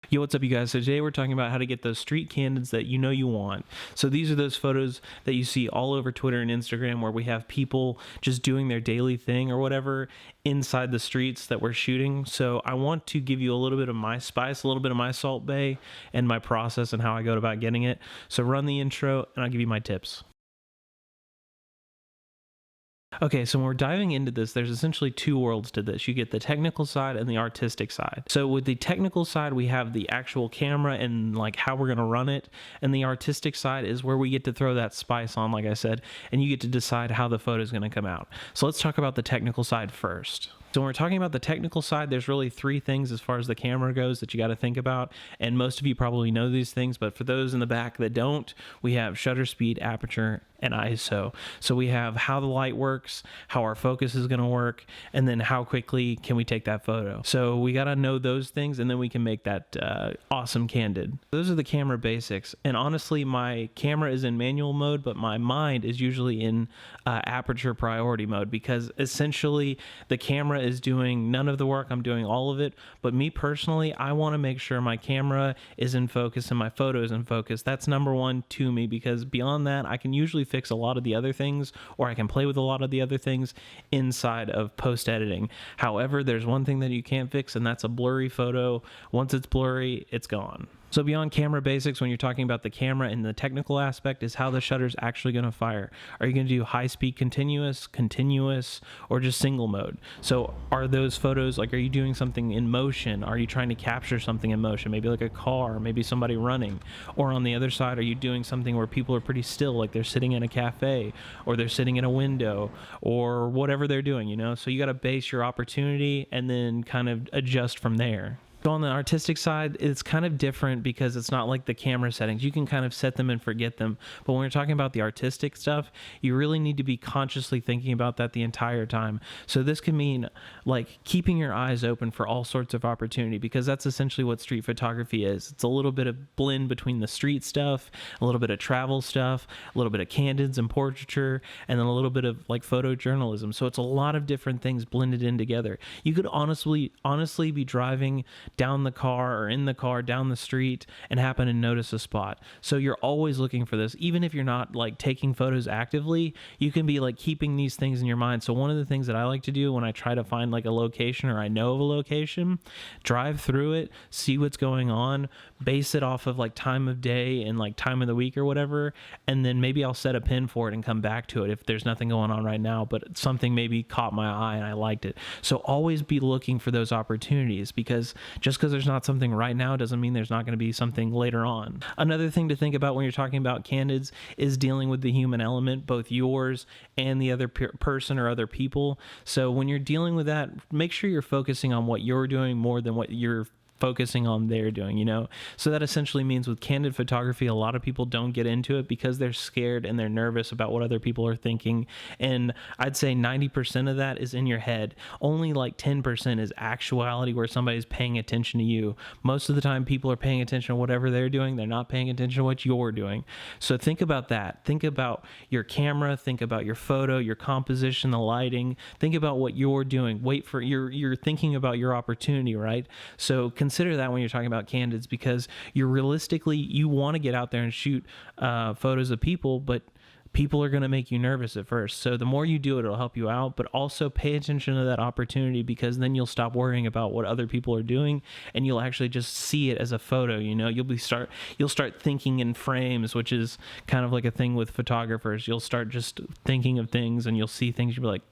Yo, what's up, you guys? So today we're talking about how to get those street candids that you know you want. So these are those photos that you see all over Twitter and Instagram where we have people just doing their daily thing or whatever inside the streets that we're shooting. So I want to give you a little bit of my spice, a little bit of my Salt Bae, and my process and how I go about getting it. So run the intro and I'll give you my tips. Okay, so when we're diving into this, there's essentially two worlds to this. You get the technical side and the artistic side. So with the technical side, we have the actual camera and like how we're gonna run it. And the artistic side is where we get to throw that spice on, like I said, and you get to decide how the photo is gonna come out. So let's talk about the technical side first. So when we're talking about the technical side, there's really three things as far as the camera goes that you got to think about. And most of you probably know these things, but for those in the back that don't, we have shutter speed, aperture, and ISO. So we have how the light works, how our focus is going to work, and then how quickly can we take that photo. So we got to know those things, and then we can make that awesome candid. Those are the camera basics. And honestly, my camera is in manual mode, but my mind is usually in aperture priority mode, because essentially the camera is doing none of the work, I'm doing all of it. But me personally, I want to make sure my camera is in focus and my photo is in focus. That's number one to me, because beyond that, I can usually fix a lot of the other things, or I can play with a lot of the other things inside of post editing. However, there's one thing that you can't fix, and that's a blurry photo. Once it's blurry, it's gone. So beyond camera basics, when you're talking about the camera and the technical aspect, is how the shutter's actually going to fire. Are you going to do high speed continuous, or just single mode? So are those photos, like, are you doing something in motion? Are you trying to capture something in motion? Maybe like a car, maybe somebody running. Or on the other side, are you doing something where people are pretty still, like they're sitting in a cafe, or they're sitting in a window, or whatever they're doing, you know? So you got to base your opportunity and then kind of adjust from there. So on the artistic side, it's kind of different because it's not like the camera settings. You can kind of set them and forget them. But when we're talking about the artistic stuff, you really need to be consciously thinking about that the entire time. So this can mean like keeping your eyes open for all sorts of opportunity, because that's essentially what street photography is. It's a little bit of blend between the street stuff, a little bit of travel stuff, a little bit of candids and portraiture, and then a little bit of like photojournalism. So it's a lot of different things blended in together. You could honestly be driving down the car or in the car down the street and happen to notice a spot. So you're always looking for this. Even if you're not like taking photos actively, you can be like keeping these things in your mind. So one of the things that I like to do when I try to find like a location, or I know of a location, drive through it, see what's going on, base it off of like time of day and like time of the week or whatever, and then maybe I'll set a pin for it and come back to it if there's nothing going on right now, but something maybe caught my eye and I liked it. So always be looking for those opportunities, because just because there's not something right now doesn't mean there's not going to be something later on. Another thing to think about when you're talking about candids is dealing with the human element, both yours and the other person or other people. So when you're dealing with that, make sure you're focusing on what you're doing more than what you're focusing on they're doing, you know? So that essentially means with candid photography, a lot of people don't get into it because they're scared and they're nervous about what other people are thinking. And I'd say 90% of that is in your head. Only like 10% is actuality, where somebody's paying attention to you. Most of the time, people are paying attention to whatever they're doing. They're not paying attention to what you're doing. So think about that. Think about your camera. Think about your photo, your composition, the lighting. Think about what you're doing. Wait for you're thinking about your opportunity, right? So consider that when you're talking about candids, because you want to get out there and shoot photos of people, but people are going to make you nervous at first. So the more you do it, it'll help you out, but also pay attention to that opportunity, because then you'll stop worrying about what other people are doing and you'll actually just see it as a photo. You know, you'll start thinking in frames, which is kind of like a thing with photographers. You'll start just thinking of things and you'll see things. You'll be like,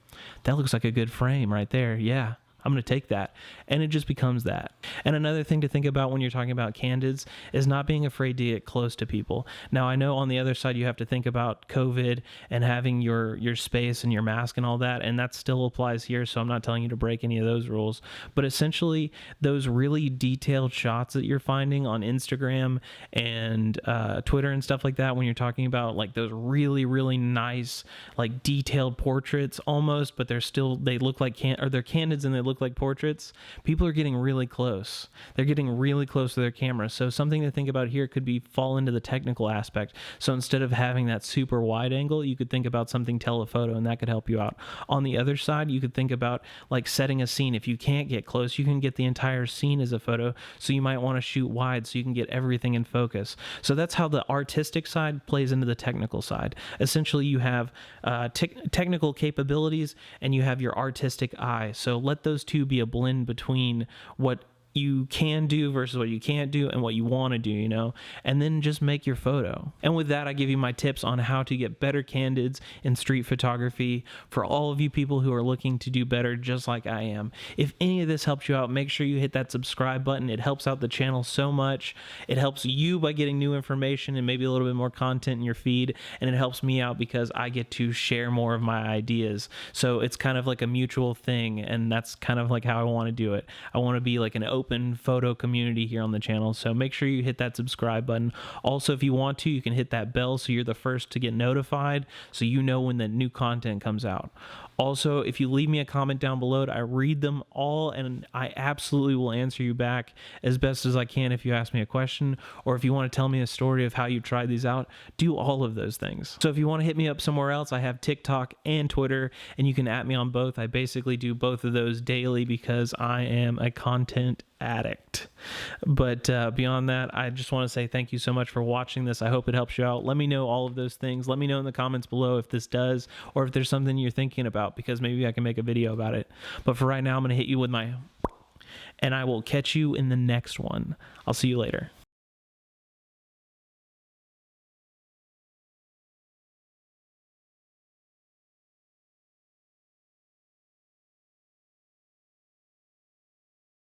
that looks like a good frame right there. Yeah, I'm going to take that. And it just becomes that. And another thing to think about when you're talking about candids is not being afraid to get close to people. Now, I know on the other side, you have to think about COVID and having your space and your mask and all that. And that still applies here. So I'm not telling you to break any of those rules. But essentially, those really detailed shots that you're finding on Instagram and Twitter and stuff like that, when you're talking about like those really, really nice, like detailed portraits almost, but they look like they're candids and they look look like portraits, people are getting really close. They're getting really close to their camera. So something to think about here could be fall into the technical aspect. So instead of having that super wide angle, you could think about something telephoto, and that could help you out. On the other side, you could think about like setting a scene. If you can't get close, you can get the entire scene as a photo. So you might want to shoot wide so you can get everything in focus. So that's how the artistic side plays into the technical side. Essentially, you have technical capabilities and you have your artistic eye. So let those two be a blend between what you can do versus what you can't do and what you want to do, you know, and then just make your photo. And with that, I give you my tips on how to get better candids in street photography for all of you people who are looking to do better just like I am. If any of this helps you out, make sure you hit that subscribe button. It helps out the channel so much. It helps you by getting new information and maybe a little bit more content in your feed, and it helps me out because I get to share more of my ideas. So it's kind of like a mutual thing, and that's kind of like how I want to do it. I want to be like an open photo community here on the channel, so make sure you hit that subscribe button. Also, if you want to, you can hit that bell so you're the first to get notified, so you know when the new content comes out. Also, if you leave me a comment down below, I read them all and I absolutely will answer you back as best as I can if you ask me a question, or if you want to tell me a story of how you tried these out, do all of those things. So if you want to hit me up somewhere else, I have TikTok and Twitter, and you can @ me on both. I basically do both of those daily because I am a content addict. But beyond that, I just want to say thank you so much for watching this. I hope it helps you out. Let me know all of those things. Let me know in the comments below if this does, or if there's something you're thinking about, because maybe I can make a video about it. But for right now, I'm going to hit you with my, and I will catch you in the next one. I'll see you later.